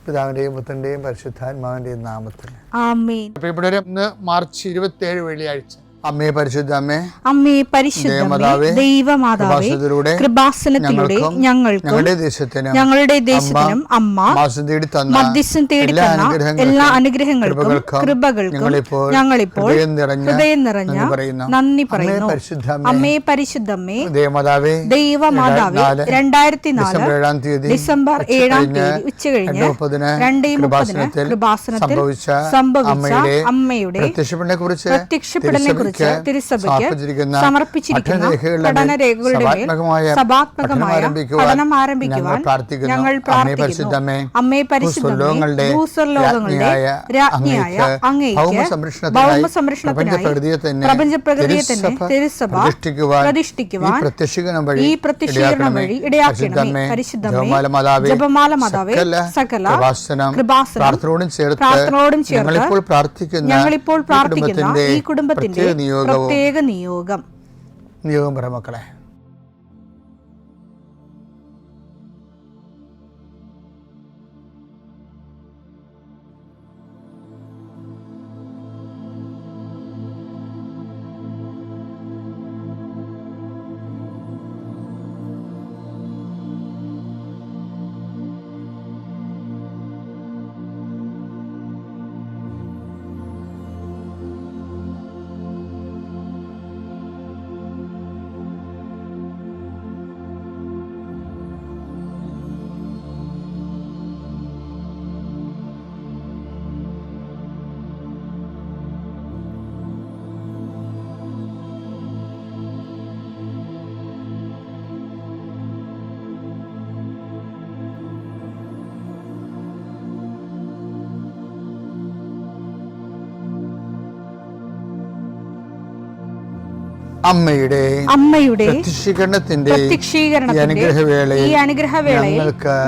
പിതാവിന്റെയും പുത്രന്റെയും പരിശുദ്ധാത്മാവിന്റെയും നാമത്തിൽ ആമേൻ. ഇവിടെ ഇന്ന് മാർച്ച് 27 വെള്ളിയാഴ്ച. അമ്മേ പരിശുദ്ധ അമ്മേ, അമ്മേ പരിശുദ്ധ ദൈവമാതാവേ, കൃപാസനത്തിലൂടെ ഞങ്ങൾക്കും ഞങ്ങളുടെ ദേശത്തിനും അമ്മ മധ്യസ്ഥം തേടി തന്ന എല്ലാ അനുഗ്രഹങ്ങൾക്കും കൃപകൾക്കും ഞങ്ങളിപ്പോൾ ഹൃദയം നിറഞ്ഞ നന്ദി പറയുന്നു. അമ്മേ പരിശുദ്ധമ്മേ, ദൈവമാതാവേ, 2004 ഡിസംബർ 7 ഉച്ചകഴിഞ്ഞ് 2:30 കൃപാസനത്തിൽ സംഭവിച്ച അമ്മയുടെ പ്രത്യക്ഷപ്പെടലിനെ കുറിച്ച് തിരുസഭയ്ക്ക് സമർപ്പിച്ചിരിക്കുന്ന പഠനരേഖകളുടെ മേൽ സഭാത്മകമായ പഠനം ആരംഭിക്കുവാൻ ഞങ്ങൾ പ്രാർത്ഥിക്കുന്നു. അമ്മേ പരിശുദ്ധമേ, ഭൂസ്വർലോകങ്ങളുടെ രാജ്ഞിയായ അങ്ങേയ്ക്ക് ഭൗമസംരക്ഷണത്തിനായി പ്രപഞ്ചപ്രകൃതിയെ തന്നെ തിരുസഭ പ്രതിഷ്ഠിക്കുവാൻ ഈ പ്രത്യക്ഷീകരണം വഴി ഇടയാക്കണമേ. പരിശുദ്ധമേ, ജപമാല മാതാവേ, സകല കൃപാസനം പ്രാർത്ഥനയോടും ചേർത്ത് ഞങ്ങളിപ്പോൾ പ്രാർത്ഥിക്കുന്ന ഈ കുടുംബത്തിന്റെ പ്രത്യേക നിയോഗം പറ മക്കളെ. അമ്മയുടെ പ്രത്യക്ഷീകരണത്തിന്റെ ഈ അനുഗ്രഹവേളയിൽ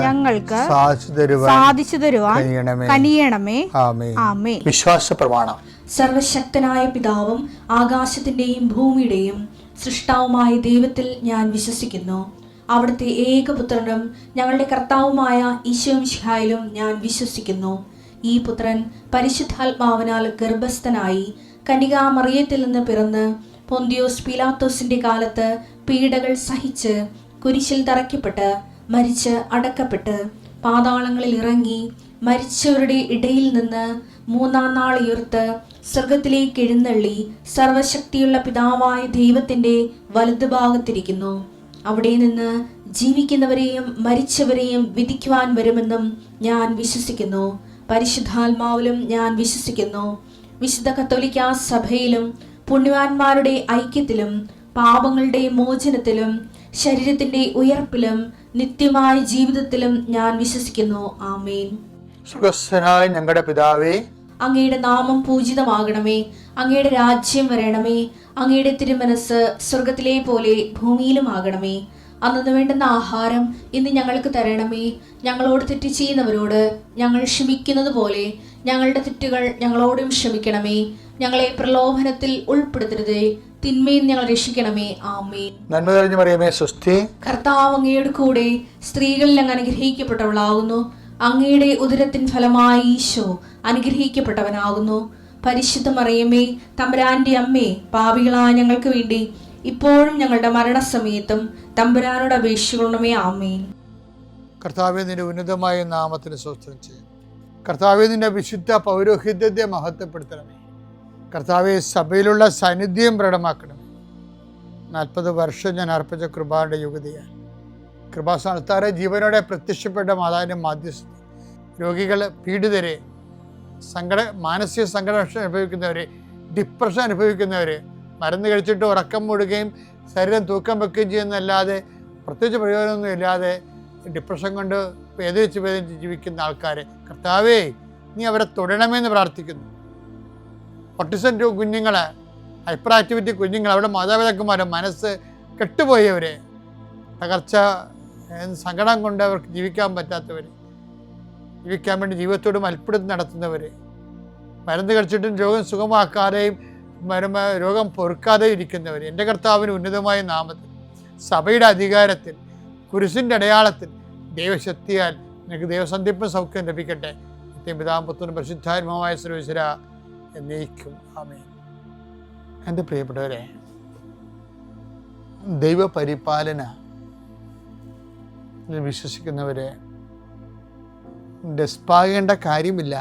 ഞങ്ങൾക്ക് സാധിച്ചു തരുവാൻ കനിയണമേ. ആമേൻ. വിശ്വാസ പ്രമാണം. സർവശക്തനായ പിതാവും ആകാശത്തിന്റെയും ഭൂമിയുടെയും സൃഷ്ടാവുമായ ദൈവത്തിൽ ഞാൻ വിശ്വസിക്കുന്നു. അവിടുത്തെ ഏകപുത്രനും ഞങ്ങളുടെ കർത്താവുമായ ഈശോമിശിഹായിലും ഞാൻ വിശ്വസിക്കുന്നു. ഈ പുത്രൻ പരിശുദ്ധാത്മാവിനാൽ ഗർഭസ്ഥനായി കന്യകാമറിയത്തിൽ നിന്ന് പിറന്ന് പൊന്തിയോസ് പീലാത്തോസിന്റെ കാലത്ത് പീഡകൾ സഹിച്ച് കുരിശിൽ തറയ്ക്കപ്പെട്ട് മരിച്ച് അടക്കപ്പെട്ട് പാതാളങ്ങളിൽ ഇറങ്ങി മരിച്ചവരുടെ ഇടയിൽ നിന്ന് 3-ാം നാൾ ഉയർത്ത് സ്വർഗത്തിലേക്ക് എഴുന്നള്ളി സർവശക്തിയുള്ള പിതാവായ ദൈവത്തിന്റെ വലതുഭാഗത്തിരിക്കുന്നു. അവിടെ നിന്ന് ജീവിക്കുന്നവരെയും മരിച്ചവരെയും വിധിക്കുവാൻ വരുമെന്നും ഞാൻ വിശ്വസിക്കുന്നു. പരിശുദ്ധാത്മാവിലും ഞാൻ വിശ്വസിക്കുന്നു. വിശുദ്ധ കത്തോലിക്കാ സഭയിലും പുണ്യവാന്മാരുടെ ഐക്യത്തിലും പാപങ്ങളുടെ മോചനത്തിലും ശരീരത്തിന്റെ ഉയർപ്പിലും നിത്യമായ ജീവിതത്തിലും ഞാൻ വിശ്വസിക്കുന്നു. ആമേൻ. സ്വർഗ്ഗസ്ഥനായ ഞങ്ങളുടെ പിതാവേ, അങ്ങയുടെ നാമം പൂജിതമാകണമേ. അങ്ങയുടെ രാജ്യം വരണമേ. അങ്ങയുടെ തിരുമനസ് സ്വർഗത്തിലെ പോലെ ഭൂമിയിലും ആകണമേ. അന്നു വേണ്ടുന്ന ആഹാരം ഇന്ന് ഞങ്ങൾക്ക് തരണമേ. ഞങ്ങളോട് തെറ്റ് ചെയ്യുന്നവരോട് ഞങ്ങൾ ക്ഷമിക്കുന്നത് പോലെ ഞങ്ങളുടെ തെറ്റുകൾ ഞങ്ങളോടും ക്ഷമിക്കണമേ. ഞങ്ങളെ പ്രലോഭനത്തിൽ ഉൾപ്പെടുത്തരുതേ, തിന്മയിൽ ഞങ്ങൾ രക്ഷിക്കണമേ. ആമേൻ. നന്മ നിറഞ്ഞ മറിയമേ, സ്വസ്തി. കർത്താവ് അങ്ങയുടെ കൂടെ സ്ത്രീകളിൽ അങ്ങ് അനുഗ്രഹിക്കപ്പെട്ടവളാകുന്നു. അങ്ങയുടെ ഉദരത്തിൻ ഫലമായി ഈശോ അനുഗ്രഹിക്കപ്പെട്ടവനാകുന്നു. പരിശുദ്ധ മറിയമേ, തമ്പുരാന്റെ അമ്മേ, പാപികളായ ഞങ്ങൾക്ക് വേണ്ടി ഇപ്പോഴും ഞങ്ങളുടെ മരണസമയത്തും തമ്പുരാനോട് അപേക്ഷിക്കണമേ. ആമേൻ. കർത്താവേ, നിന്റെ ഉന്നതമായ നാമത്തിന് സ്തോത്രം ചെയ്യും. കർത്താവേ, നിന്റെ വിശുദ്ധ പൗരോഹിത്യത്തെ മഹത്വപ്പെടുത്തണമേ. കർത്താവെ, സഭയിലുള്ള സാന്നിധ്യം പ്രകടമാക്കണമേ. 40 വർഷം ഞാൻ അർപ്പിച്ച കൃപാന്റെ യുഗതിയാണ്. കൃപാസ്ഥാനത്താറെ ജീവനോടെ പ്രത്യക്ഷപ്പെട്ട മാതാവിൻ്റെ മാധ്യസ്ഥ രോഗികൾ, പീഡിതരെ, മാനസിക സംഘർഷം അനുഭവിക്കുന്നവർ, ഡിപ്രഷൻ അനുഭവിക്കുന്നവർ, മരുന്ന് കഴിച്ചിട്ട് ഉറക്കം മൂടുകയും ശരീരം തൂക്കം വെക്കുകയും ചെയ്യുന്നതല്ലാതെ പ്രത്യേകിച്ച് പ്രയോജനമൊന്നും ഇല്ലാതെ ഡിപ്രഷൻ കൊണ്ട് വേദനിച്ച് ജീവിക്കുന്ന ആൾക്കാർ, കർത്താവേ, നീ അവരെ തൊടണമെന്ന് പ്രാർത്ഥിക്കുന്നു. ഓട്ടിസം കുഞ്ഞുങ്ങൾ, ഹൈപ്പർ ആക്ടിവിറ്റി കുഞ്ഞുങ്ങൾ, അവിടെ മാതാപിതാക്കന്മാരെ മനസ്സ് കെട്ടുപോയവർ, തകർച്ച സങ്കടം കൊണ്ട് അവർക്ക് ജീവിക്കാൻ പറ്റാത്തവർ, ജീവിക്കാൻ വേണ്ടി ജീവിതത്തോട് മൽപ്പിടുത്തം നടത്തുന്നവർ, മരുന്ന് കഴിച്ചിട്ടും രോഗം സുഖമാക്കാതെയും രോഗം പൊറുക്കാതെയും ഇരിക്കുന്നവർ, എൻ്റെ കർത്താവിന് ഉന്നതമായ നാമത്തിൽ, സഭയുടെ അധികാരത്തിൽ, കുരിശിൻ്റെ അടയാളത്തിൽ, ദൈവശക്തിയാൽ നിനക്ക് ദൈവസന്ധിപ്പും സൗഖ്യം ലഭിക്കട്ടെ. പിതാവും പുത്രനും പരിശുദ്ധാത്മാവായ സർവ്വേശ്വര എന്നേക്കും ആമേൻ. എൻ്റെ പ്രിയപ്പെട്ടവരെ, ദൈവപരിപാലന വിശ്വസിക്കുന്നവരെ ഡെസ്പാകേണ്ട കാര്യമില്ല,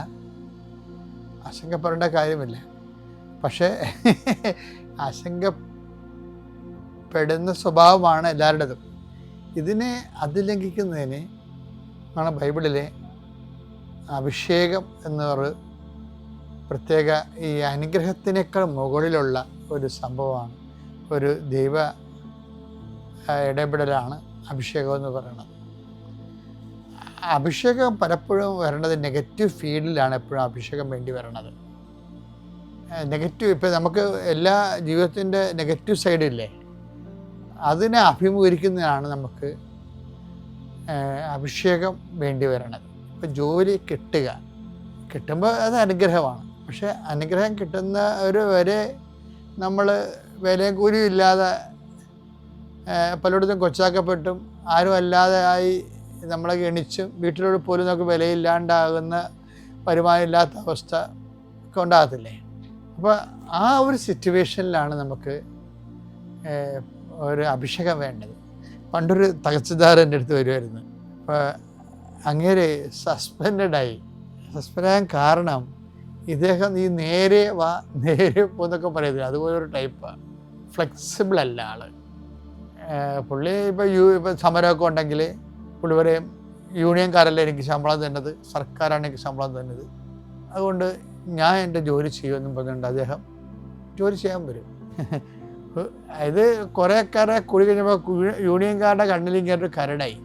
ആശങ്കപ്പെടേണ്ട കാര്യമില്ല. പക്ഷേ ആശങ്കപ്പെടുന്ന സ്വഭാവമാണ് എല്ലാവരുടേതും. ഇതിനെ അതിലംഘിക്കുന്നതിന് ആണ് ബൈബിളിലെ അഭിഷേകം എന്നൊരു പ്രത്യേക ഈ അനുഗ്രഹത്തിനേക്കാൾ മുകളിലുള്ള ഒരു സംഭവമാണ്, ഒരു ദൈവ ഇടപെടലാണ് അഭിഷേകം എന്ന് പറയുന്നത്. അഭിഷേകം പലപ്പോഴും വരണത് നെഗറ്റീവ് ഫീൽഡിലാണ് എപ്പോഴും അഭിഷേകം വേണ്ടി വരണത്. നെഗറ്റീവ്, ഇപ്പം നമുക്ക് എല്ലാ ജീവിതത്തിൻ്റെ നെഗറ്റീവ് സൈഡില്ലേ, അതിനെ അഭിമുഖീകരിക്കുന്നതാണ് നമുക്ക് അഭിഷേകം വേണ്ടി വരണത്. ഇപ്പം ജോലി കിട്ടുമ്പോൾ അത് അനുഗ്രഹമാണ്. പക്ഷെ അനുഗ്രഹം കിട്ടുന്ന ഒരു വരെ നമ്മൾ വിലയും കൂലിയും ഇല്ലാതെ പലയിടത്തും കൊച്ചാക്കപ്പെട്ടും ആരും അല്ലാതെ ആയി നമ്മളെ ഗണിച്ചും വീട്ടിലോട് പോലും നമുക്ക് വിലയില്ലാണ്ടാകുന്ന വരുമാനം ഇല്ലാത്ത അവസ്ഥ ഒക്കെ ഉണ്ടാകത്തില്ലേ. അപ്പോൾ ആ ഒരു സിറ്റുവേഷനിലാണ് നമുക്ക് ഒരു അഭിഷേകം വേണ്ടത്. പണ്ടൊരു തകച്ചുദാരൻ എൻ്റെ അടുത്ത് വരുമായിരുന്നു. അപ്പോൾ അങ്ങേര് സസ്പെൻഡാകാൻ കാരണം ഇദ്ദേഹം ഈ നേരെ പോന്നൊക്കെ പറയുന്നത് അതുപോലൊരു ടൈപ്പാണ്. ഫ്ലെക്സിബിൾ അല്ല ആൾ. പുള്ളി ഇപ്പോൾ സമരമൊക്കെ ഉണ്ടെങ്കിൽ പുള്ളി പറയും യൂണിയൻകാരല്ല എനിക്ക് ശമ്പളം തന്നത്, സർക്കാരാണ് എനിക്ക് ശമ്പളം തന്നത്, അതുകൊണ്ട് ഞാൻ എൻ്റെ ജോലി ചെയ്യുമെന്നും പറഞ്ഞുകൊണ്ട് അദ്ദേഹം ജോലി ചെയ്യാൻ വരും. ഇത് കുറേക്കാരെ കൂടി കഴിഞ്ഞപ്പോൾ യൂണിയൻകാരുടെ കണ്ണിലിങ്ങനൊരു കരടായി.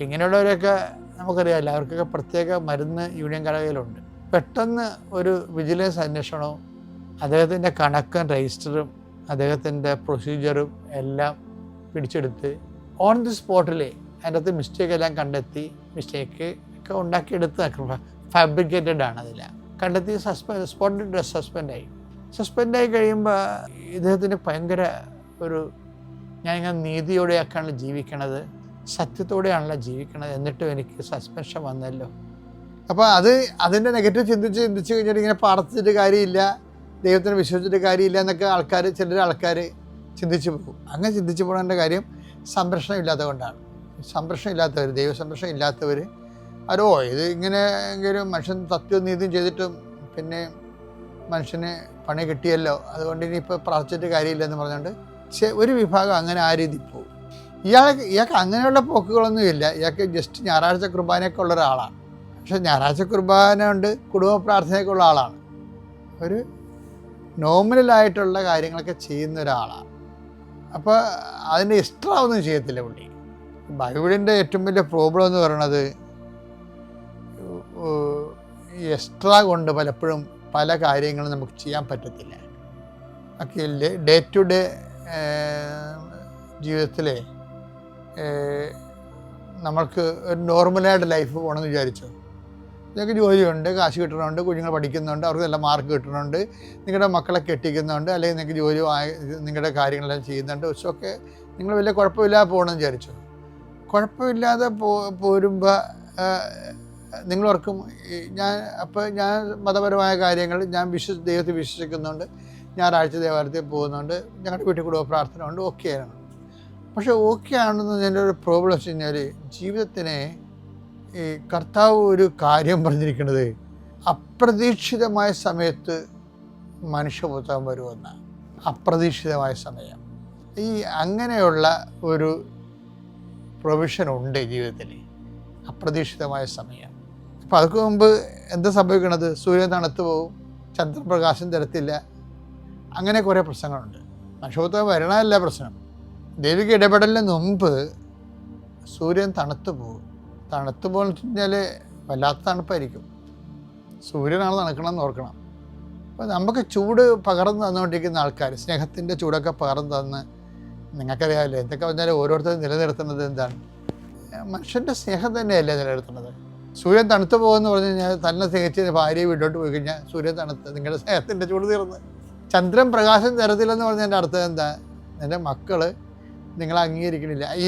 ഇങ്ങനെയുള്ളവരൊക്കെ നമുക്കറിയാമല്ലോ, അവർക്കൊക്കെ പ്രത്യേക മരുന്ന് യൂണിയൻകാരുടെ കയ്യിലുണ്ട്. പെട്ടെന്ന് ഒരു വിജിലൻസ് അന്വേഷണവും അദ്ദേഹത്തിൻ്റെ കണക്കും രജിസ്റ്ററും അദ്ദേഹത്തിൻ്റെ പ്രൊസീജിയറും എല്ലാം പിടിച്ചെടുത്ത് ഓൺ ദി സ്പോട്ടിൽ അതിൻ്റെ അകത്ത് മിസ്റ്റേക്ക് എല്ലാം കണ്ടെത്തി, മിസ്റ്റേക്ക് ഒക്കെ ഉണ്ടാക്കിയെടുത്ത് ഫാബ്രിക്കേറ്റഡ് ആണ് അതില്ല കണ്ടെത്തി സ്പോട്ടിൽ സസ്പെൻഡായി കഴിയുമ്പോൾ ഇദ്ദേഹത്തിന് ഭയങ്കര ഒരു ഞാനിങ്ങനെ നീതിയോടെയൊക്കെയാണ് ജീവിക്കണത്, സത്യത്തോടെയാണല്ലോ ജീവിക്കണത്, എന്നിട്ടും എനിക്ക് സസ്പെൻഷൻ വന്നല്ലോ. അപ്പോൾ അതിൻ്റെ നെഗറ്റീവ് ചിന്തിച്ച് കഴിഞ്ഞിട്ട് ഇങ്ങനെ പ്രാർത്ഥിച്ചിട്ട് കാര്യമില്ല, ദൈവത്തിന് വിശ്വസിച്ചിട്ട് കാര്യമില്ല എന്നൊക്കെ ചില ആൾക്കാർ ചിന്തിച്ചു പോകും. അങ്ങനെ ചിന്തിച്ചു പോകേണ്ട കാര്യം സംരക്ഷണം ഇല്ലാത്തതുകൊണ്ടാണ്. സംരക്ഷണം ഇല്ലാത്തവർ, ദൈവസംരക്ഷണം ഇല്ലാത്തവർ ഇത് ഇങ്ങനെ എങ്കിലും മനുഷ്യൻ സത്യവും നീതിയും ചെയ്തിട്ടും പിന്നെ മനുഷ്യന് പണി കിട്ടിയല്ലോ, അതുകൊണ്ട് ഇനിയിപ്പോൾ പ്രാർത്ഥിച്ചിട്ട് കാര്യമില്ലെന്ന് പറഞ്ഞുകൊണ്ട് ഒരു വിഭാഗം അങ്ങനെ ആ രീതി പോകും. ഇയാൾക്ക് അങ്ങനെയുള്ള പോക്കുകളൊന്നുമില്ല. ഇയാൾക്ക് ജസ്റ്റ് ഞായറാഴ്ച കുർബാനയൊക്കെ ഉള്ള ഒരാളാണ്. പക്ഷെ ഞായറാഴ്ച കുർബാന കൊണ്ട് കുടുംബ പ്രാർത്ഥനയൊക്കെ ഉള്ള ആളാണ്. ഒരു നോമിനലായിട്ടുള്ള കാര്യങ്ങളൊക്കെ ചെയ്യുന്ന ഒരാളാണ്. അപ്പോൾ അതിൻ്റെ എക്സ്ട്രാ ഒന്നും ചെയ്യത്തില്ല പുള്ളി. ബൈബിളിൻ്റെ ഏറ്റവും വലിയ പ്രോബ്ലം എന്ന് പറയുന്നത് എക്സ്ട്രാ കൊണ്ട് പലപ്പോഴും പല കാര്യങ്ങളും നമുക്ക് ചെയ്യാൻ പറ്റത്തില്ല. ഒക്കെ ഡേ ടു ഡേ ജീവിതത്തിലെ നമ്മൾക്ക് ഒരു നോർമലായിട്ട് ലൈഫ് പോകണമെന്ന് വിചാരിച്ചു. നിങ്ങൾക്ക് ജോലിയുണ്ട്, കാശ് കിട്ടണമുണ്ട്, കുഞ്ഞുങ്ങൾ പഠിക്കുന്നുണ്ട്, അവർക്ക് നല്ല മാർക്ക് കിട്ടുന്നുണ്ട്, നിങ്ങളുടെ മക്കളെ കെട്ടിക്കുന്നുണ്ട്, അല്ലെങ്കിൽ നിങ്ങൾക്ക് ജോലി നിങ്ങളുടെ കാര്യങ്ങളെല്ലാം ചെയ്യുന്നുണ്ട്, ഒക്കെ നിങ്ങൾ വലിയ കുഴപ്പമില്ലാതെ പോകണമെന്ന് വിചാരിച്ചു. കുഴപ്പമില്ലാതെ പോരുമ്പോൾ നിങ്ങളോർക്കും ഞാൻ മതപരമായ കാര്യങ്ങൾ ദൈവത്തെ വിശ്വസിക്കുന്നുണ്ട്, ഞായറാഴ്ച ദേവാലയത്തിൽ പോകുന്നുണ്ട്, ഞങ്ങളുടെ വീട്ടിൽ കൂടെ പ്രാർത്ഥന ഉണ്ട്, ഓക്കെയാണ്. പക്ഷെ ഓക്കെ ആണെന്ന് എൻ്റെ ഒരു പ്രോബ്ലം വെച്ച് കഴിഞ്ഞാൽ ജീവിതത്തിനെ ഈ കർത്താവ് ഒരു കാര്യം പറഞ്ഞിരിക്കുന്നത് അപ്രതീക്ഷിതമായ സമയത്ത് മനുഷ്യപുത്രൻ വരുമെന്നാണ്. അപ്രതീക്ഷിതമായ സമയം, ഈ അങ്ങനെയുള്ള ഒരു പ്രൊവിഷൻ ഉണ്ട് ജീവിതത്തിൽ, അപ്രതീക്ഷിതമായ സമയം. അപ്പോൾ അതൊക്കെ മുമ്പ് എന്താ സംഭവിക്കണത്? സൂര്യൻ തണുത്ത് പോകും, ചന്ദ്രപ്രകാശം തരത്തില്ല, അങ്ങനെ കുറേ പ്രശ്നങ്ങളുണ്ട്. മനുഷ്യപുത്രൻ വരണമല്ല പ്രശ്നം. ദൈവിക ഇടപെടലിന് മുമ്പ് സൂര്യൻ തണുത്ത് പോകും. തണുത്ത് പോകുന്ന വെച്ച് കഴിഞ്ഞാൽ വല്ലാത്ത തണുപ്പായിരിക്കും. സൂര്യനാണ് തണുക്കണമെന്ന് ഓർക്കണം. അപ്പോൾ നമുക്ക് ചൂട് പകർന്നു തന്നുകൊണ്ടിരിക്കുന്ന ആൾക്കാർ, സ്നേഹത്തിൻ്റെ ചൂടൊക്കെ പകർന്നു തന്ന്, നിങ്ങൾക്കറിയാമല്ലോ എന്തൊക്കെ പറഞ്ഞാൽ ഓരോരുത്തരും നിലനിർത്തുന്നത് എന്താണ്? മനുഷ്യൻ്റെ സ്നേഹം തന്നെയല്ലേ നിലനിർത്തുന്നത്. സൂര്യൻ തണുത്ത് പോകുമെന്ന് പറഞ്ഞു കഴിഞ്ഞാൽ തന്നെ സ്നേഹിച്ച് ഭാര്യയെ വീട്ടിലോട്ട് പോയി കഴിഞ്ഞാൽ സൂര്യൻ തണുത്ത്, നിങ്ങളുടെ സ്നേഹത്തിൻ്റെ ചൂട് തീർന്ന്. ചന്ദ്രൻ പ്രകാശം തരത്തില്ലെന്ന് പറഞ്ഞതിൻ്റെ അർത്ഥം എന്താ? എൻ്റെ മക്കൾ നിങ്ങളെ അംഗീകരിക്കണില്ല. ഈ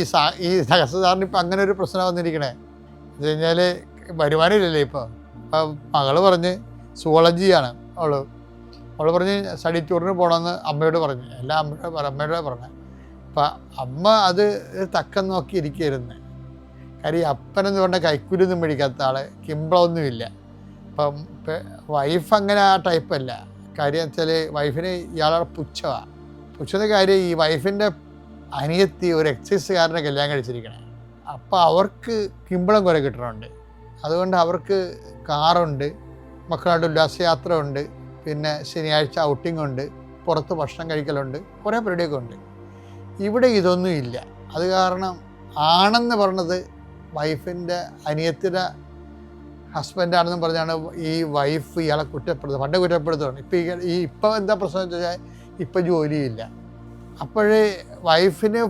സഹസ്രധാരണ ഇപ്പം അങ്ങനെ ഒരു പ്രശ്നം വന്നിരിക്കണേ. എന്ന് വെച്ച് കഴിഞ്ഞാൽ വരുമാനമില്ലല്ലേ ഇപ്പോൾ. അപ്പം മകള് പറഞ്ഞ് സുവോളജിയാണ് അവള് പറഞ്ഞ് സ്റ്റഡി ടൂറിന് പോകണമെന്ന് അമ്മയോട് പറഞ്ഞു. എല്ലാം അമ്മയോട് പറഞ്ഞു. അപ്പം അമ്മ അത് തക്കം നോക്കി ഇരിക്കുകയായിരുന്നു. കാര്യം അപ്പനെന്ന് പറഞ്ഞാൽ കൈക്കൂലൊന്നും മേടിക്കാത്ത ആൾ, കിമ്പളമൊന്നുമില്ല. അപ്പം വൈഫ് അങ്ങനെ ആ ടൈപ്പല്ല. കാര്യം വെച്ചാൽ വൈഫിന് ഇയാളുടെ പുച്ഛമാണ്. പുച്ഛത്തെ കാര്യം ഈ വൈഫിൻ്റെ അനിയത്തി ഒരു എക്സൈസുകാരനെ കല്യാണം കഴിച്ചിരിക്കണേ. അപ്പോൾ അവർക്ക് കിമ്പളം കുറെ കിട്ടണുണ്ട്. അതുകൊണ്ട് അവർക്ക് കാറുണ്ട്, മക്കളായിട്ട് ഉല്ലാസയാത്ര ഉണ്ട്, പിന്നെ ശനിയാഴ്ച ഔട്ടിംഗ് ഉണ്ട്, പുറത്ത് ഭക്ഷണം കഴിക്കലുണ്ട്, കുറേ പരിപാടിയൊക്കെ ഉണ്ട്. ഇവിടെ ഇതൊന്നും ഇല്ല. അത് കാരണം ആണെന്ന് പറഞ്ഞത് വൈഫിൻ്റെ അനിയത്തിൻ്റെ ഹസ്ബൻഡാണെന്നും പറഞ്ഞാണ് ഈ വൈഫ് ഇയാളെ കുറ്റപ്പെടുത്തുന്നത്. പണ്ട് കുറ്റപ്പെടുത്തുകയാണ്. ഇപ്പം എന്താ പ്രശ്നം എന്ന് വെച്ചാൽ ഇപ്പം ജോലിയില്ല. അപ്പോഴേ വൈഫിന്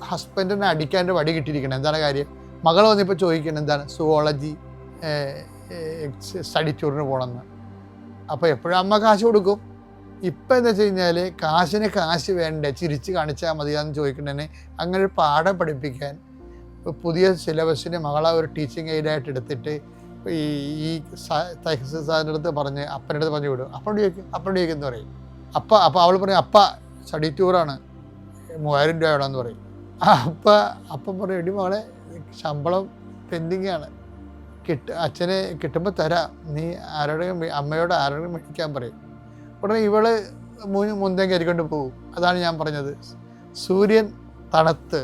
ഹസ്ബൻഡിനെ അടിക്കാൻ്റെ വടി കിട്ടിയിരിക്കണം. എന്താണ് കാര്യം? മകൾ വന്നിപ്പോൾ ചോദിക്കണം എന്താണ് സുവോളജി സ്റ്റഡി ടൂറിന് പോകണമെന്ന്. അപ്പോൾ എപ്പോഴും അമ്മ കാശ് കൊടുക്കും. ഇപ്പം എന്താ വെച്ച് കഴിഞ്ഞാൽ കാശിന് കാശ് വേണ്ടേ, ചിരിച്ച് കാണിച്ചാൽ മതിയാന്ന് ചോദിക്കണേന് അങ്ങനെ ഒരു പാഠം പഠിപ്പിക്കാൻ പുതിയ സിലബസിന് മകളെ ഒരു ടീച്ചിങ് എയ്ഡായിട്ട് എടുത്തിട്ട് ഈ സാറിൻ്റെ അടുത്ത് പറഞ്ഞ് അപ്പൻ്റെ അടുത്ത് പറഞ്ഞു വിടും. അപ്പനോട് ചോദിക്കും എന്ന് പറയും. അപ്പോൾ അവൾ പറയും അപ്പ സ്റ്റഡി ടൂറാണ് 3000 രൂപ വേണമെന്ന് പറയും. അപ്പം പറയും എടി മകളെ ശമ്പളം പെൻഡിങ് ആണ്, അച്ഛനെ കിട്ടുമ്പോൾ തരാം, നീ അമ്മയോട് ആരോടും മേടിക്കാൻ പറയും. ഉടനെ ഇവള് മുന്തേം കരിക്കൊണ്ട് പോകും. അതാണ് ഞാൻ പറഞ്ഞത്, സൂര്യൻ തണുത്ത്.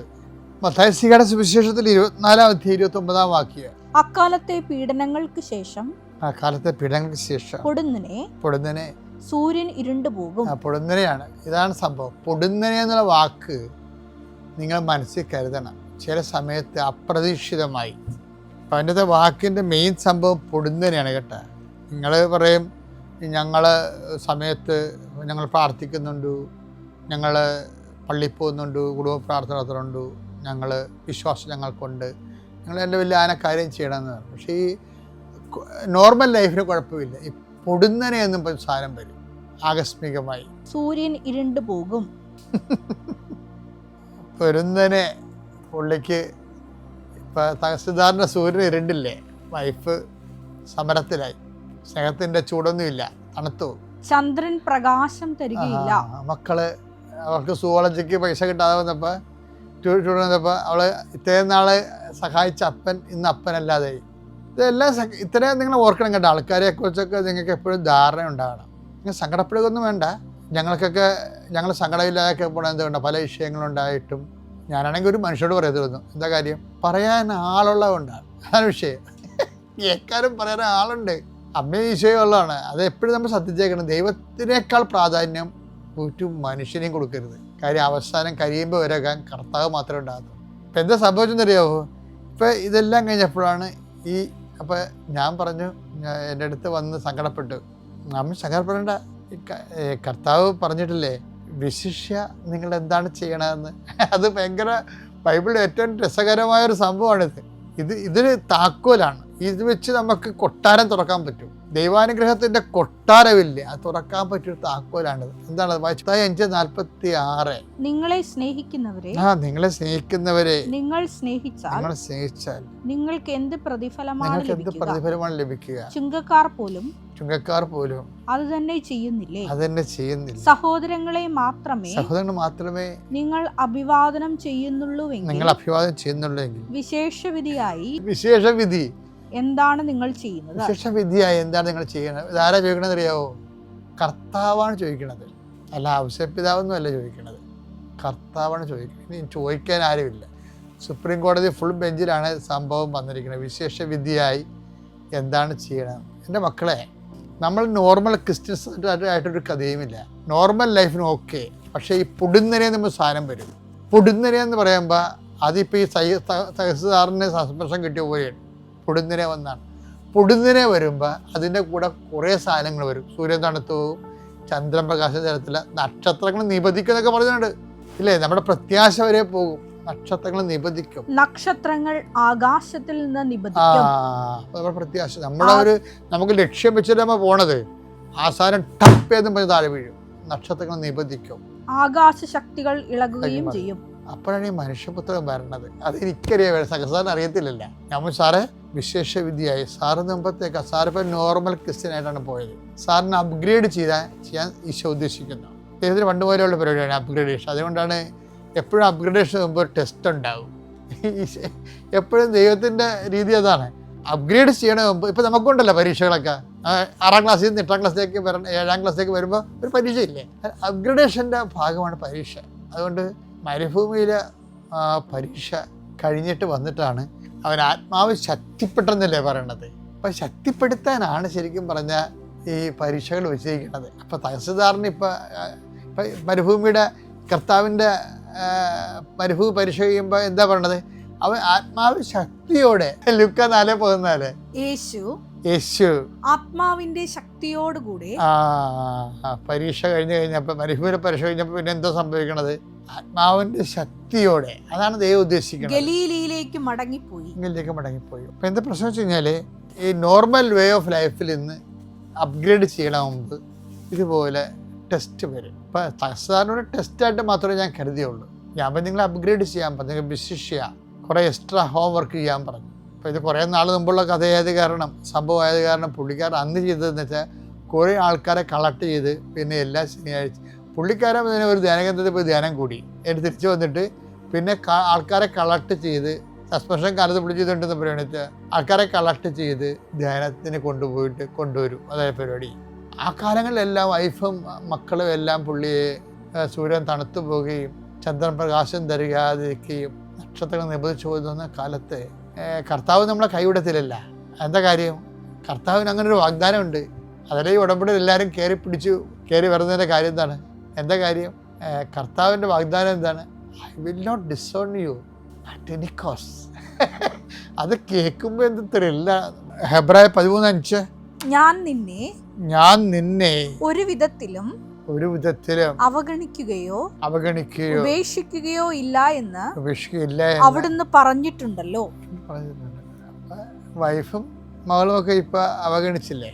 മത്തായിയുടെ സുവിശേഷത്തിൽ 24-ാം അധ്യായം 29-ാം വാക്യം. അക്കാലത്തെ പീഡനങ്ങൾക്ക് ശേഷം പൊടുന്നനെ സൂര്യൻ ഇരുണ്ടുപോകും. പൊടുന്നനെയാണ്. ഇതാണ് സംഭവം. പൊടുന്നനെ എന്നുള്ള വാക്ക് നിങ്ങൾ മനസ്സിൽ കരുതണം. ചില സമയത്ത് അപ്രതീക്ഷിതമായി. അപ്പം അതിൻ്റെ വാക്കിൻ്റെ മെയിൻ സംഭവം പൊടുന്നനെയാണ് കേട്ടോ. നിങ്ങൾ പറയും ഞങ്ങൾ സമയത്ത് ഞങ്ങൾ പ്രാർത്ഥിക്കുന്നുണ്ട്, ഞങ്ങൾ പള്ളിയിൽ പോകുന്നുണ്ട്, കുടുംബ പ്രാർത്ഥന നടത്തുന്നുണ്ട്, ഞങ്ങൾ വിശ്വാസം ഞങ്ങൾക്കുണ്ട്, ഞങ്ങൾ എൻ്റെ വലിയ ആന കാര്യം ചെയ്യണമെന്ന്. പക്ഷേ ഈ നോർമൽ ലൈഫിന് കുഴപ്പമില്ല. ഈ പൊടുന്നനെ എന്നും സാധനം വരും ആകസ്മികമായി. സൂര്യൻ ഇരുണ്ടു പോകും. പൊരുന്നനെ പുള്ളിക്ക് ഇപ്പം തഹസിൽദാറിൻ്റെ സൂര്യൻ ഇരുണ്ടില്ലേ, വൈഫ് സമരത്തിലായി, സ്നേഹത്തിൻ്റെ ചൂടൊന്നുമില്ല, തണുത്തു. ചന്ദ്രൻ പ്രകാശം തരികയില്ല. മക്കള് അവർക്ക് സുവോളജിക്ക് പൈസ കിട്ടാതെ വന്നപ്പോൾ ടൂർ വന്നപ്പോൾ അവള് ഇത്രയും നാള് സഹായിച്ച അപ്പൻ ഇന്ന് അപ്പനല്ലാതെ. ഇതെല്ലാം ഇത്രയും നിങ്ങൾ ഓർക്കണം കേട്ടോ. ആൾക്കാരെ കുറിച്ചൊക്കെ നിങ്ങൾക്ക് എപ്പോഴും ധാരണ ഉണ്ടാകണം. നിങ്ങൾ സങ്കടപ്പെടുകയൊന്നും വേണ്ട. ഞങ്ങൾ സങ്കടമില്ലാതൊക്കെ പോകണം. എന്തുകൊണ്ടാ പല വിഷയങ്ങളുണ്ടായിട്ടും ഞാനാണെങ്കിൽ ഒരു മനുഷ്യരോട് പറയരുത്. എന്താ കാര്യം? പറയാൻ ആളുള്ളതുകൊണ്ടാണ്. അതാണ് വിഷയം. കേൾക്കാനും പറയാൻ ആളുണ്ട്. അമ്മയും ഈശോയും ഉള്ളതാണ്. അത് എപ്പോഴും നമ്മൾ ശ്രദ്ധിച്ചേക്കണം. ദൈവത്തിനേക്കാൾ പ്രാധാന്യം ഒരു മനുഷ്യനെയും കൊടുക്കരുത്. കാര്യം അവസാനം കഴിയുമ്പോൾ വരെ കർത്താവ് മാത്രമേ ഉണ്ടാകത്തുള്ളൂ. ഇപ്പം എന്താ സംഭവിച്ചെന്നറിയാവോ? ഇപ്പം ഇതെല്ലാം കഴിഞ്ഞപ്പോഴാണ് അപ്പം ഞാൻ പറഞ്ഞു, എൻ്റെ അടുത്ത് വന്ന് സങ്കടപ്പെട്ടു. അമ്മ സങ്കടപ്പെടേണ്ട, കർത്താവ് പറഞ്ഞിട്ടില്ലേ വിശിഷ്യ നിങ്ങൾ എന്താണ് ചെയ്യണമെന്ന്. അത് ഭയങ്കര ബൈബിളിൽ ഏറ്റവും രസകരമായൊരു സംഭവമാണിത്. ഇതിന് താക്കോലാണ്. ഇത് വെച്ച് നമുക്ക് കൊട്ടാരം തുറക്കാൻ പറ്റും. ദൈവാനുഗ്രഹത്തിൻ്റെ കൊട്ടാരമില്ല, അത് തുറക്കാൻ പറ്റിയൊരു താക്കോലാണിത്. എന്താണ്? 5:46. നിങ്ങളെ സ്നേഹിക്കുന്നവരെ നിങ്ങൾ സ്നേഹിച്ചാൽ നിങ്ങൾക്ക് എന്ത് പ്രതിഫലമാണ് ലഭിക്കുക? ചുങ്കക്കാർ പോലും അത് തന്നെ ചെയ്യുന്നില്ലേ? സഹോദരങ്ങളെ മാത്രമേ നിങ്ങൾ അഭിവാദനം ചെയ്യുന്നുള്ളൂവെങ്കിൽ വിശേഷവിധി എന്താണ് നിങ്ങൾ ചെയ്യുന്നത്? വിശേഷവിധിയായി എന്താണ് നിങ്ങൾ ചെയ്യുന്നത്? ഇതാരാ ചോദിക്കണമെന്ന് അറിയാവോ? കർത്താവാണ് ചോദിക്കണത്. അല്ല ഔസേപ്പിതാവൊന്നും അല്ല ചോദിക്കണത്, കർത്താവാണ് ചോദിക്കുന്നത്. ഇനി ചോദിക്കാൻ ആരുമില്ല. സുപ്രീം കോടതി ഫുൾ ബെഞ്ചിലാണ് സംഭവം വന്നിരിക്കുന്നത്. വിശേഷവിധിയായി എന്താണ് ചെയ്യണം? എൻ്റെ മക്കളെ, നമ്മൾ നോർമൽ ക്രിസ്ത്യൻസ് ആയിട്ടൊരു കഥയുമില്ല. നോർമൽ ലൈഫിന് ഓക്കെ. പക്ഷേ ഈ പൊടുന്നനെ നമ്മൾ സാധനം വരും. പൊടുന്നനെ എന്ന് പറയുമ്പോൾ അതിപ്പോൾ ഈ തഹസിൽദാറിന് സസ്പെൻഷൻ കിട്ടിയ പോലെയാണ്. പൊടുന്നനെ വന്നാണ്. പൊടുന്നനെ വരുമ്പോൾ അതിൻ്റെ കൂടെ കുറേ സാധനങ്ങൾ വരും. സൂര്യൻ തണുത്തു, ചന്ദ്രൻ പ്രകാശം തരത്തില്ല, നക്ഷത്രങ്ങൾ നിബന്ധിക്കുന്നൊക്കെ പറഞ്ഞിട്ടുണ്ട് ഇല്ലേ? നമ്മുടെ പ്രത്യാശ വരെ പോകും. നക്ഷത്രങ്ങൾ നിബന്ധിക്കും. നക്ഷത്രങ്ങൾ ആകാശത്തിൽ നിന്ന് നിബന്ധിക്കും. നമ്മുടെ പ്രത്യാശ, നമുക്ക് ലക്ഷ്യം വെച്ചിട്ട് നമ്മൾ പോണത്, ആ സാധനം ടപ്പേന്നും പറഞ്ഞ് താഴെ വീഴും. നക്ഷത്രങ്ങൾ നിബന്ധിക്കും. ആകാശ ശക്തികൾ ഇളകുകയും ചെയ്യും. അപ്പോഴാണ് ഈ മനുഷ്യപുത്രൻ വരണത്. അത് എനിക്കറിയാം, സഹസാറിന് അറിയത്തില്ലല്ല. നമ്മൾ സാറേ വിശേഷവിദ്യയായി. സാറിന് മുമ്പത്തേക്ക് സാറിപ്പോൾ നോർമൽ ക്രിസ്ത്യനായിട്ടാണ് പോയത്. സാറിന് അപ്ഗ്രേഡ് ചെയ്യാൻ ഈശോ ഉദ്ദേശിക്കുന്നു. അദ്ദേഹത്തിന് പണ്ട് പോലെയുള്ള പരിപാടിയാണ് അപ്ഗ്രേഡേഷൻ. അതുകൊണ്ടാണ് എപ്പോഴും അപ്ഗ്രേഡേഷൻ മുമ്പ് ടെസ്റ്റ് ഉണ്ടാവും. എപ്പോഴും ദൈവത്തിൻ്റെ രീതി അതാണ്, അപ്ഗ്രേഡ് ചെയ്യണ മുമ്പ്. ഇപ്പം നമുക്കുണ്ടല്ലോ പരീക്ഷകളൊക്കെ, 6ാം ക്ലാസ്സിൽ നിന്ന് 8ാം ക്ലാസ്സിലേക്ക് 7ാം ക്ലാസ്സിലേക്ക് വരുമ്പോൾ ഒരു പരീക്ഷയില്ലേ, അപ്ഗ്രഡേഷൻ്റെ ഭാഗമാണ് പരീക്ഷ. അതുകൊണ്ട് മരുഭൂമിയിൽ പരീക്ഷ കഴിഞ്ഞിട്ട് വന്നിട്ടാണ് അവൻ ആത്മാവ് ശക്തിപ്പെട്ടെന്നല്ലേ പറയണത്. അപ്പം ശക്തിപ്പെടുത്താനാണ് ശരിക്കും പറഞ്ഞാൽ ഈ പരീക്ഷകൾ വെച്ചിരിക്കുന്നത്. അപ്പം തഹസിൽദാറിന് ഇപ്പം മരുഭൂമിയുടെ കർത്താവിൻ്റെ മരുഭൂമി പരീക്ഷ കഴിയുമ്പോൾ എന്താ പറയണത്, അവൻ ആത്മാവ് ശക്തിയോടെ. ലുക്ക 4:14 യേശു ആത്മാവിന്റെ ശക്തിയോടുകൂടെ പരീക്ഷ കഴിഞ്ഞപ്പോൾ മരുഭൂമിയുടെ പരീക്ഷ കഴിഞ്ഞപ്പോൾ പിന്നെ എന്തോ സംഭവിക്കണത്, ആത്മാവിന്റെ ശക്തിയോടെ. അതാണ് ദൈവം ഉദ്ദേശിക്കുന്നത്. ഗലീലയിലേക്ക് മടങ്ങിപ്പോയി. അപ്പം എന്താ പ്രശ്നം വെച്ച് കഴിഞ്ഞാൽ ഈ നോർമൽ വേ ഓഫ് ലൈഫിൽ നിന്ന് അപ്ഗ്രേഡ് ചെയ്യണ മുമ്പ് ഇതുപോലെ ടെസ്റ്റ് വരും. ഇപ്പം തഹസിൽദാറിനോട് ടെസ്റ്റായിട്ട് മാത്രമേ ഞാൻ കരുതിയുള്ളൂ. ഞാൻ അപ്പം നിങ്ങൾ അപ്ഗ്രേഡ് ചെയ്യാൻ പറഞ്ഞു, നിങ്ങൾ ബിസിനസ് ചെയ്യാം, കുറേ എക്സ്ട്രാ ഹോം വർക്ക് ചെയ്യാൻ പറഞ്ഞു. അപ്പോൾ ഇത് കുറേ നാൾ മുമ്പുള്ള കഥയായത് കാരണം, സംഭവമായത് കാരണം പുള്ളിക്കാരൻ അന്ന് ചെയ്തതെന്ന് വെച്ചാൽ കുറേ ആൾക്കാരെ കളക്ട് ചെയ്ത് പിന്നെ എല്ലാ ശനിയാഴ്ച പുള്ളിക്കാരൻ തന്നെ ഒരു ധ്യാനകേന്ദ്രത്തിൽ പോയി ധ്യാനം കൂടി. എന്നിട്ട് തിരിച്ചു വന്നിട്ട് പിന്നെ ആൾക്കാരെ കളക്ട് ചെയ്ത് സസ്പെൻഷൻ കാലത്ത് പുള്ളി ചെയ്തിട്ടുണ്ടെന്ന് പറയുന്നത് ആൾക്കാരെ കളക്ട് ചെയ്ത് ധ്യാനത്തിന് കൊണ്ടുവരും. അതായത് പരിപാടി. ആ കാലങ്ങളിലെല്ലാം വൈഫും മക്കളും എല്ലാം പുള്ളിയെ സൂര്യൻ തണുത്തു പോവുകയും ചന്ദ്രൻ പ്രകാശം തരികാതിരിക്കുകയും നക്ഷത്രങ്ങൾ നിബന്ധിച്ചു പോകുന്ന കാലത്ത് കർത്താവ് നമ്മളെ കൈവിടത്തിലല്ല. എന്താ കാര്യം, കർത്താവിന് അങ്ങനെ ഒരു വാഗ്ദാനമുണ്ട്. അതിലെ ഈ ഉടമ്പടിയിൽ എല്ലാവരും കയറി വരുന്നതിൻ്റെ കാര്യം എന്താണ്? എന്താ കാര്യം? കർത്താവിൻ്റെ വാഗ്ദാനം എന്താണ്? I will not disown you at any cost. അത് കേൾക്കുമ്പോൾ എന്ത് ത്രില്ല. ഹെബ്രായ 13:5 ഞാൻ നിന്നെ ഒരു വിധത്തിലും അവഗണിക്കുകയോ ഉപേക്ഷിക്കുകയോ ഇല്ല എന്ന് അവിടുന്ന് പറഞ്ഞിട്ടുണ്ടല്ലോ. വൈഫും മകളും ഒക്കെ ഇപ്പൊ അവഗണിച്ചില്ലേ,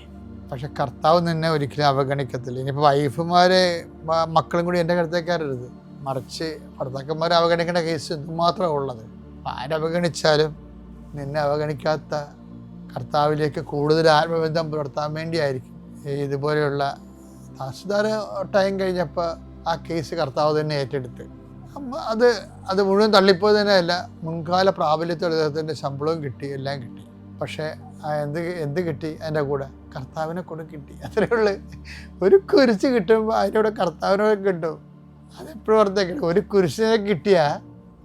പക്ഷെ കർത്താവ് നിന്നെ ഒരിക്കലും അവഗണിക്കത്തില്ല. ഇനിയിപ്പോൾ വൈഫുമാരെ മക്കളും കൂടി എൻ്റെ അടുത്തേക്ക് വരരുത്, മറിച്ച് ഭർത്താക്കന്മാരെ അവഗണിക്കേണ്ട കേസ് ഇതുമാത്രമാണ് ഉള്ളത്. ആരവഗണിച്ചാലും നിന്നെ അവഗണിക്കാത്ത കർത്താവിലേക്ക് കൂടുതൽ ആത്മബന്ധം പുലർത്താൻ വേണ്ടിയായിരിക്കും ഇതുപോലെയുള്ള. തഹസിൽദാർ ടൈം കഴിഞ്ഞപ്പോൾ ആ കേസ് കർത്താവ് തന്നെ ഏറ്റെടുത്ത് അത് മുഴുവൻ തള്ളിപ്പോയി തന്നെയല്ല, മുൻകാല പ്രാബല്യത്തോടെ അദ്ദേഹത്തിൻ്റെ ശമ്പളവും കിട്ടി, എല്ലാം കിട്ടി. പക്ഷേ എന്ത് കിട്ടി? അതിൻ്റെ കൂടെ കർത്താവിനെ കൂടെ കിട്ടി. അത്രയേ ഉള്ളൂ. ഒരു കുരിശ് കിട്ടുമ്പോൾ അതിൻ്റെ കർത്താവിനെ കിട്ടും. അതെപ്പോഴും ഓർത്തേക്കണം, ഒരു കുരിശിനെ കിട്ടിയാൽ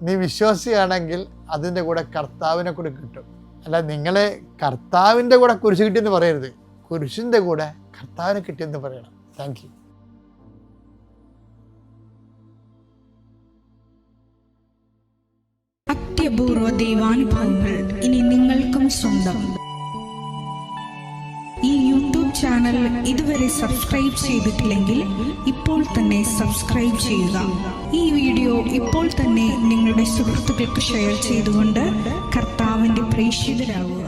നീ വിശ്വാസിയാണെങ്കിൽ അതിൻ്റെ കൂടെ കർത്താവിനെ കൂടെ കിട്ടും. അല്ല, നിങ്ങളെ കർത്താവിൻ്റെ കൂടെ കുരിശ് കിട്ടിയെന്ന് പറയരുത്, കുരിശിൻ്റെ കൂടെ കർത്താവിനെ കിട്ടിയെന്ന് പറയണം. Thank you. അത്യപൂർവ ദൈവാനുഭവങ്ങൾ ഇനി നിങ്ങൾക്കും സ്വന്തം. ഈ യൂട്യൂബ് ചാനൽ ഇതുവരെ സബ്സ്ക്രൈബ് ചെയ്തിട്ടില്ലെങ്കിൽ ഇപ്പോൾ തന്നെ സബ്സ്ക്രൈബ് ചെയ്യുക. ഈ വീഡിയോ ഇപ്പോൾ തന്നെ നിങ്ങളുടെ സുഹൃത്തുക്കൾക്ക് ഷെയർ ചെയ്തുകൊണ്ട് കർത്താവിൻ്റെ പ്രേക്ഷിതരാകുക.